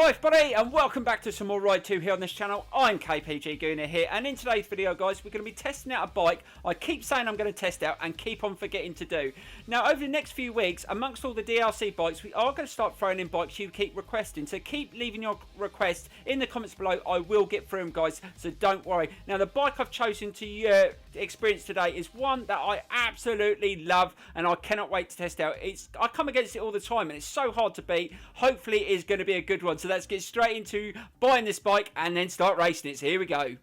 Hi everybody and welcome back to some more Ride 2 here on this channel. I'm KPG-GOONER here, and in today's video guys we're going to be testing out a bike I keep saying I'm going to test out and keep on forgetting to do. Now over the next few weeks, amongst all the DLC bikes, we are going to start throwing in bikes you keep requesting, so keep leaving your requests in the comments below. I will get through them guys, so don't worry. Now the bike I've chosen to experience today is one that I absolutely love and I cannot wait to test out. I come against it all the time and it's so hard to beat. Hopefully it is going to be a good one. So let's get straight into buying this bike and then start racing it. So here we go.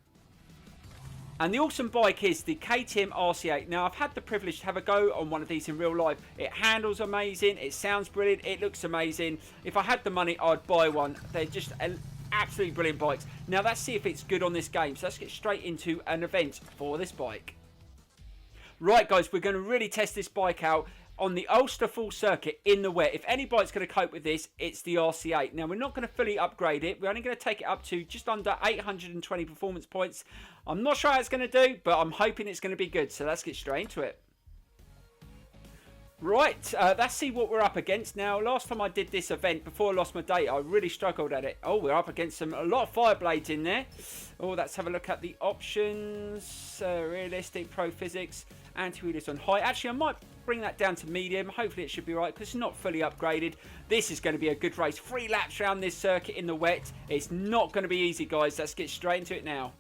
And the awesome bike is the KTM RC8. Now, I've had the privilege to have a go on one of these in real life. It handles amazing, it sounds brilliant, it looks amazing. If I had the money, I'd buy one. They're just absolutely brilliant bikes. Now, let's see if it's good on this game. So let's get straight into an event for this bike. Right, guys, we're going to really test this bike out on the Ulster full circuit in the wet. If any bike's going to cope with this, it's the RC8. Now, we're not going to fully upgrade it. We're only going to take it up to just under 820 performance points. I'm not sure how it's going to do, but I'm hoping it's going to be good. So let's get straight into it. Right, let's see what we're up against. Now, last time I did this event, before I lost my data, I really struggled at it. Oh, we're up against a lot of fire blades in there. Oh, let's have a look at the options. Realistic, pro physics, anti-wheelies on high. Actually, I might bring that down to medium. Hopefully it should be right because it's not fully upgraded. This is going to be a good race. 3 laps around this circuit in the wet. It's not going to be easy, guys. Let's get straight into it now.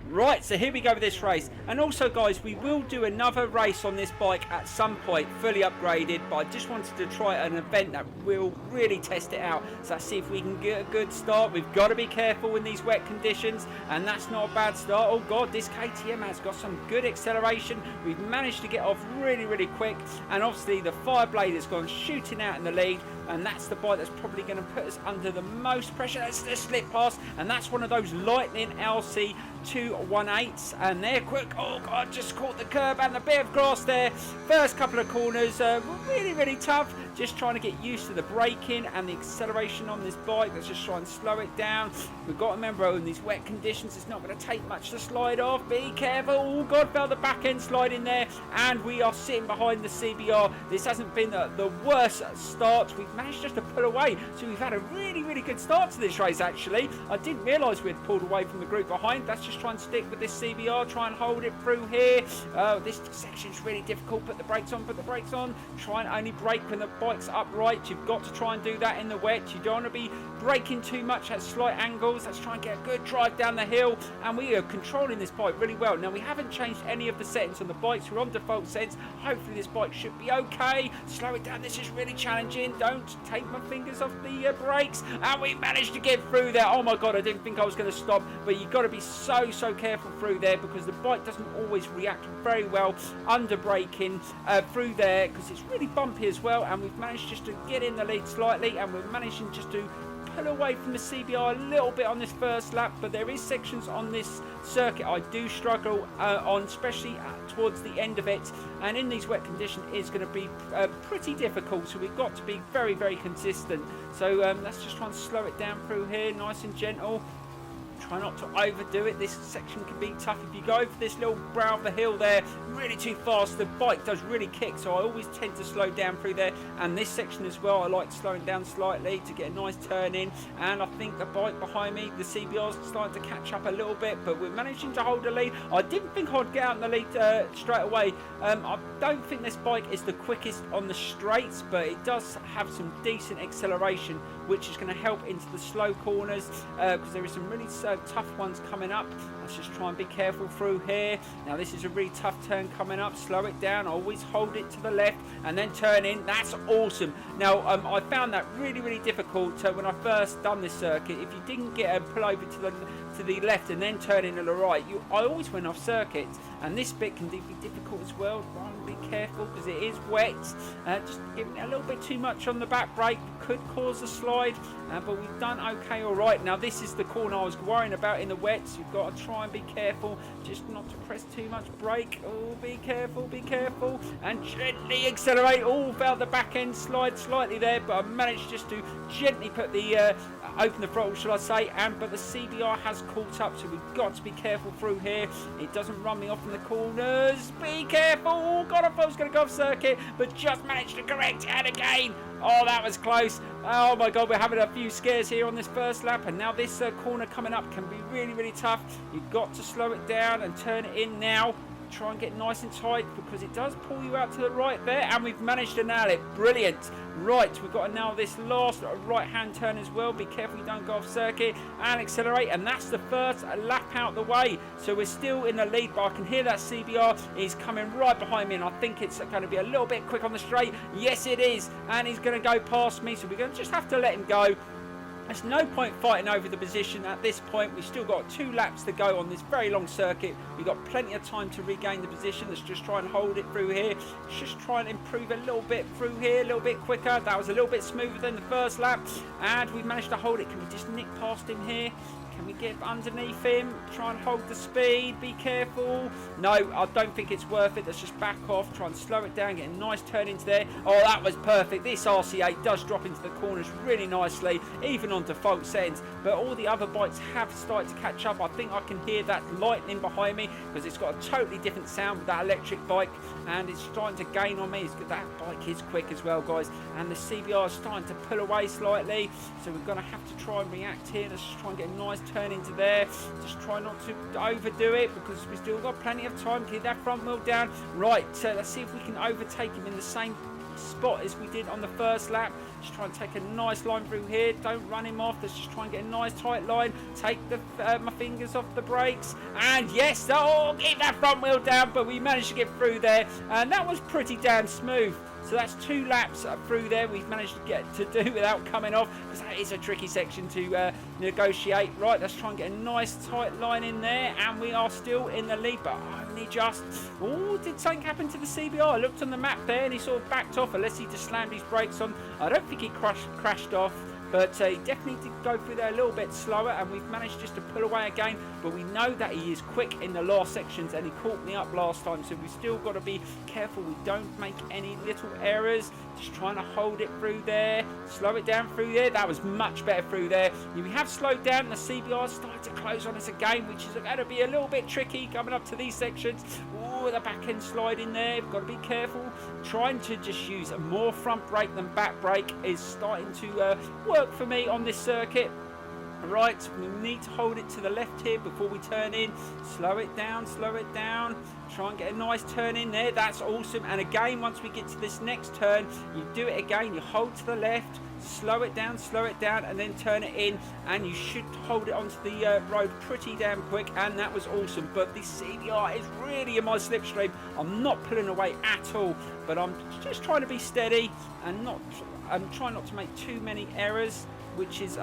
Right, so here we go with this race. And also, guys, we will do another race on this bike at some point, fully upgraded, but I just wanted to try an event that will really test it out. So let's see if we can get a good start. We've got to be careful in these wet conditions, and that's not a bad start. Oh God, this KTM has got some good acceleration. We've managed to get off really, really quick, and obviously the Fireblade has gone shooting out in the lead, and that's the bike that's probably going to put us under the most pressure. That's the slip pass, and that's one of those Lightning LC 218s, and they're quick. Oh God, just caught the curb and the bit of grass there. First couple of corners were really tough. Just trying to get used to the braking and the acceleration on this bike. Let's just try and slow it down. We've got to remember, in these wet conditions, it's not going to take much to slide off. Be careful. Oh God, felt the back end slide in there, and we are sitting behind the CBR. This hasn't been the worst start. We've managed just to pull away, so we've had a really good start to this race. Actually, I didn't realise we had pulled away from the group behind. Let's just try and stick with this CBR, try and hold it through here. This section's really difficult. Put the brakes on, try and only brake when the bike's upright. You've got to try and do that in the wet. You don't want to be braking too much at slight angles. Let's try and get a good drive down the hill, and we are controlling this bike really well. Now, we haven't changed any of the settings on the bikes. We're on default settings. Hopefully this bike should be okay. Slow it down. This is really challenging. Don't take my fingers off the brakes, and we managed to get through there. Oh my God, I didn't think I was going to stop, but you've got to be so careful through there because the bike doesn't always react very well under braking through there because it's really bumpy as well. And we've managed just to get in the lead slightly, and we're managing just to pull away from the CBR a little bit on this first lap. But there is sections on this circuit I do struggle on, especially towards the end of it, and in these wet conditions it's going to be pretty difficult, so we've got to be very consistent. So let's just try and slow it down through here, nice and gentle. Try not to overdo it. This section can be tough. If you go over this little brow of the hill there really too fast, the bike does really kick, so I always tend to slow down through there. And this section as well, I like slowing down slightly to get a nice turn in. And I think the bike behind me, the CBR's starting to catch up a little bit, but we're managing to hold the lead. I didn't think I'd get out in the lead straight away. I don't think this bike is the quickest on the straights, but it does have some decent acceleration, which is going to help into the slow corners because there is some really tough ones coming up. Let's just try and be careful through here. Now this is a really tough turn coming up. Slow it down. Always hold it to the left and then turn in. That's awesome. Now I found that really difficult when I first done this circuit. If you didn't get a pull over to the left and then turn in to the right, I always went off circuit, and this bit can be difficult as well. Try and be careful because it is wet. Just giving it a little bit too much on the back brake could cause a slide, but we've done okay all right. Now this is the corner I was worrying about in the wet, so you've got to try and be careful just not to press too much brake. Oh, be careful, and gently accelerate. Oh, felt the back end slide slightly there, but I managed just to gently put the open the throttle, shall I say, but the CBR has caught up, so we've got to be careful through here. It doesn't run me off in the corners. Be careful. God, I thought I was going to go off circuit, but just managed to correct, and again. Oh, that was close. Oh my God, we're having a few scares here on this first lap, and now this corner coming up can be really, really tough. You've got to slow it down and turn it in now. Try and get nice and tight, because it does pull you out to the right there, and we've managed to nail it. Brilliant. Right, we've got to nail this last right hand turn as well. Be careful you don't go off circuit, and accelerate, and that's the first lap out the way. So we're still in the lead, but I can hear that CBR is coming right behind me, and I think it's going to be a little bit quick on the straight. Yes, it is, and he's going to go past me, so we're going to just have to let him go. There's no point fighting over the position at this point. We've still got 2 laps to go on this very long circuit. We've got plenty of time to regain the position. Let's just try and hold it through here. Let's just try and improve a little bit through here, a little bit quicker. That was a little bit smoother than the first lap, and we've managed to hold it. Can we just nick past him here? Can we get underneath him? Try and hold the speed. Be careful. No, I don't think it's worth it. Let's just back off. Try and slow it down. Get a nice turn into there. Oh, that was perfect. This RC8 does drop into the corners really nicely, even on default settings. But all the other bikes have started to catch up. I think I can hear that lightning behind me, because it's got a totally different sound with that electric bike, and it's starting to gain on me. That bike is quick as well, guys. And the CBR is starting to pull away slightly. So we're going to have to try and react here. Let's try and get a nice turn into there. Just try not to overdo it, because we've still got plenty of time. Keep that front wheel down. Right, so let's see if we can overtake him in the same spot as we did on the first lap. Just try and take a nice line through here. Don't run him off. Let's just try and get a nice tight line. Take my fingers off the brakes, and yes, oh, keep that front wheel down. But we managed to get through there, and that was pretty damn smooth. So that's 2 laps through there we've managed to get to do without coming off, because that is a tricky section to negotiate. Right, let's try and get a nice tight line in there, and we are still in the lead, but only just. Oh, did something happen to the CBR? I looked on the map there, and he sort of backed off, unless he just slammed his brakes on. I don't think he crashed off. But he definitely did go through there a little bit slower, and we've managed just to pull away again. But we know that he is quick in the last sections, and he caught me up last time. So we've still got to be careful we don't make any little errors. Just trying to hold it through there. Slow it down through there. That was much better through there. We have slowed down. The CBR started to close on us again, which is going to be a little bit tricky coming up to these sections. Oh, the back end slide in there. We've got to be careful. Trying to just use a more front brake than back brake is starting to work for me on this circuit. Right, we need to hold it to the left here before we turn in. Slow it down, slow it down. Try and get a nice turn in there. That's awesome. And again, once we get to this next turn, you do it again. You hold to the left, slow it down, and then turn it in. And you should hold it onto the road pretty damn quick. And that was awesome. But the CBR is really in my slipstream. I'm not pulling away at all, but I'm just trying to be steady and I'm trying not to make too many errors, which is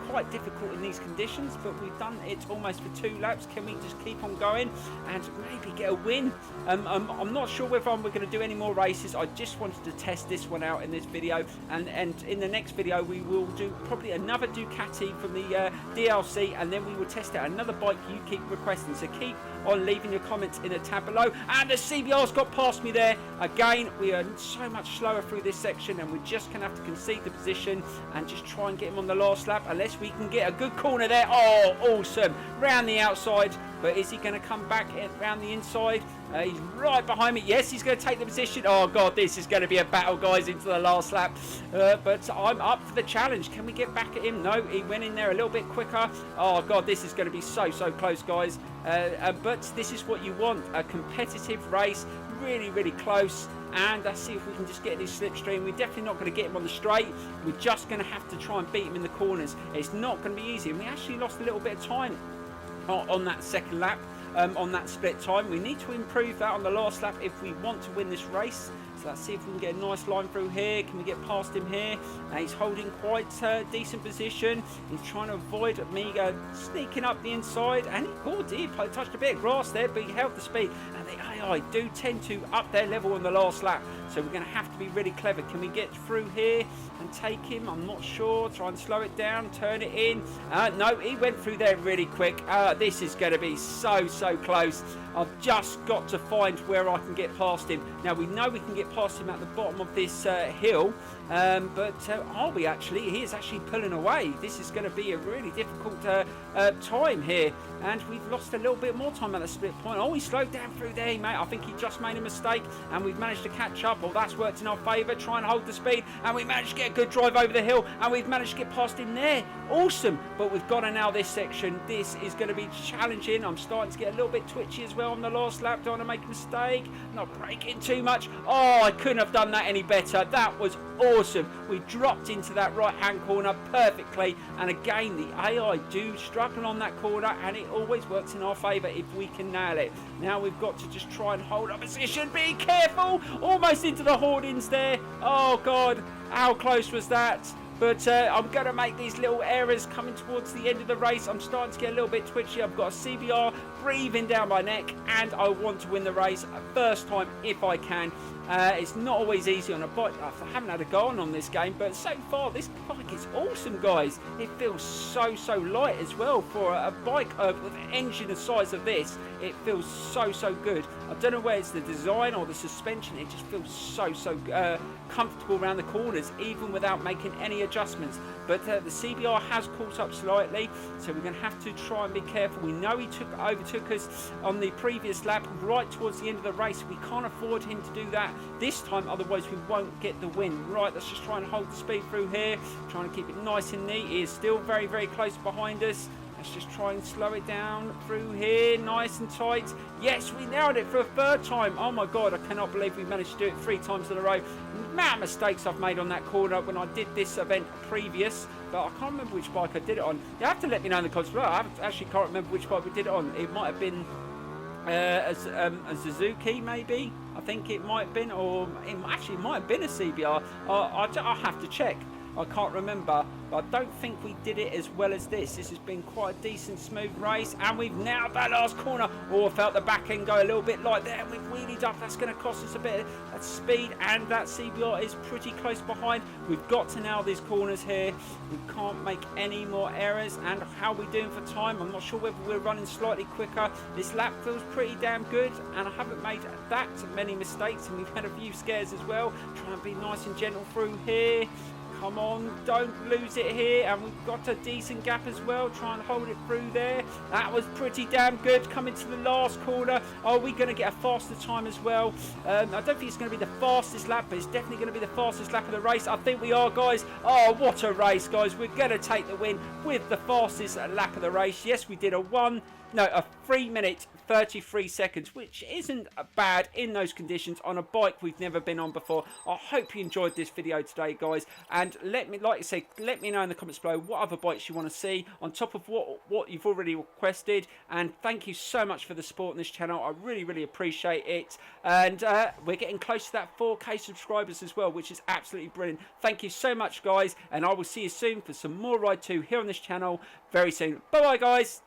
quite difficult in these conditions. But we've done it almost for 2 laps. Can we just keep on going and maybe get a win? I'm not sure whether we're going to do any more races. I just wanted to test this one out in this video, and in the next video we will do probably another Ducati from the DLC, and then we will test out another bike you keep requesting. So keep on leaving your comments in the tab below. And the CBR's got past me there again. We are so much slower through this section, and we're just gonna have to concede the position and just try and get him on the last lap, unless we can get a good corner there. Oh, awesome, round the outside. But is he going to come back around the inside? He's right behind me. Yes, he's going to take the position. Oh, God, this is going to be a battle, guys, into the last lap. But I'm up for the challenge. Can we get back at him? No, he went in there a little bit quicker. Oh, God, this is going to be so close, guys. But this is what you want, a competitive race, really close. And let's see if we can just get this slipstream. We're definitely not going to get him on the straight. We're just going to have to try and beat him in the corners. It's not going to be easy. And we actually lost a little bit of time on that second lap, on that split time. We need to improve that on the last lap if we want to win this race. So let's see if we can get a nice line through here. Can we get past him here? He's holding quite a decent position. He's trying to avoid me sneaking up the inside. And he touched a bit of grass there, but he held the speed. And the AI do tend to up their level on the last lap. So we're going to have to be really clever. Can we get through here and take him? I'm not sure. Try and slow it down, turn it in. No, he went through there really quick. This is going to be so close. I've just got to find where I can get past him. Now, we know we can get past him at the bottom of this hill, But are we actually? He is actually pulling away. This is going to be a really difficult time here. And we've lost a little bit more time at the split point. Oh, he slowed down through there, mate. I think he just made a mistake. And we've managed to catch up. Oh, that's worked in our favour. Try and hold the speed. And we managed to get a good drive over the hill. And we've managed to get past him there. Awesome. But we've got to now this section. This is going to be challenging. I'm starting to get a little bit twitchy as well on the last lap. Don't want to make a mistake. Not braking too much. Oh, I couldn't have done that any better. That was awesome. We dropped into that right-hand corner perfectly. And again, the AI do struggle on that corner. And it always works in our favour if we can nail it. Now we've got to just try and hold our position. Be careful. Almost into the hoardings there. Oh, God. How close was that? But I'm going to make these little errors coming towards the end of the race. I'm starting to get a little bit twitchy. I've got a CBR breathing down my neck. And I want to win the race first time if I can. It's not always easy on a bike. I haven't had a go on this game. But so far, this bike is awesome, guys. It feels so light as well. For a bike with an engine the size of this, it feels so good. I don't know whether it's the design or the suspension. It just feels so comfortable around the corners, even without making any adjustments. But the CBR has caught up slightly, so we're going to have to try and be careful. We know he overtook us on the previous lap right towards the end of the race. We can't afford him to do that this time, otherwise we won't get the win. Right, let's just try and hold the speed through here, trying to keep it nice and neat. He is still very close behind us. Let's just try and slow it down through here, nice and tight. Yes, we nailed it for a third time. Oh my God, I cannot believe we managed to do it 3 times in a row. The amount of mistakes I've made on that corner when I did this event previous, but I can't remember which bike I did it on. You have to let me know in the comments below. I actually can't remember which bike we did it on. It might have been a Suzuki, maybe. I think it might have been, or it actually might have been a CBR. I'll have to check. I can't remember, but I don't think we did it as well as this. This has been quite a decent, smooth race, and we've nailed that last corner. Oh, I felt the back end go a little bit like that. We've wheelied up. That's going to cost us a bit of speed, and that CBR is pretty close behind. We've got to nail these corners here. We can't make any more errors. And how are we doing for time? I'm not sure whether we're running slightly quicker. This lap feels pretty damn good, and I haven't made that many mistakes, and we've had a few scares as well. Try and be nice and gentle through here. Come on, don't lose it here. And we've got a decent gap as well. Try and hold it through there. That was pretty damn good. Coming to the last corner. Are we going to get a faster time as well? I don't think it's going to be the fastest lap, but it's definitely going to be the fastest lap of the race. I think we are, guys. Oh, what a race, guys. We're going to take the win with the fastest lap of the race. Yes, we did a 3 minute 33 seconds, which isn't bad in those conditions on a bike we've never been on before. I hope you enjoyed this video today, guys, and let me know in the comments below what other bikes you want to see on top of what you've already requested. And thank you so much for the support on this channel. I really appreciate it, and we're getting close to that 4K subscribers as well, which is absolutely brilliant. Thank you so much, guys, and I will see you soon for some more Ride 2 here on this channel very soon. Bye bye, guys.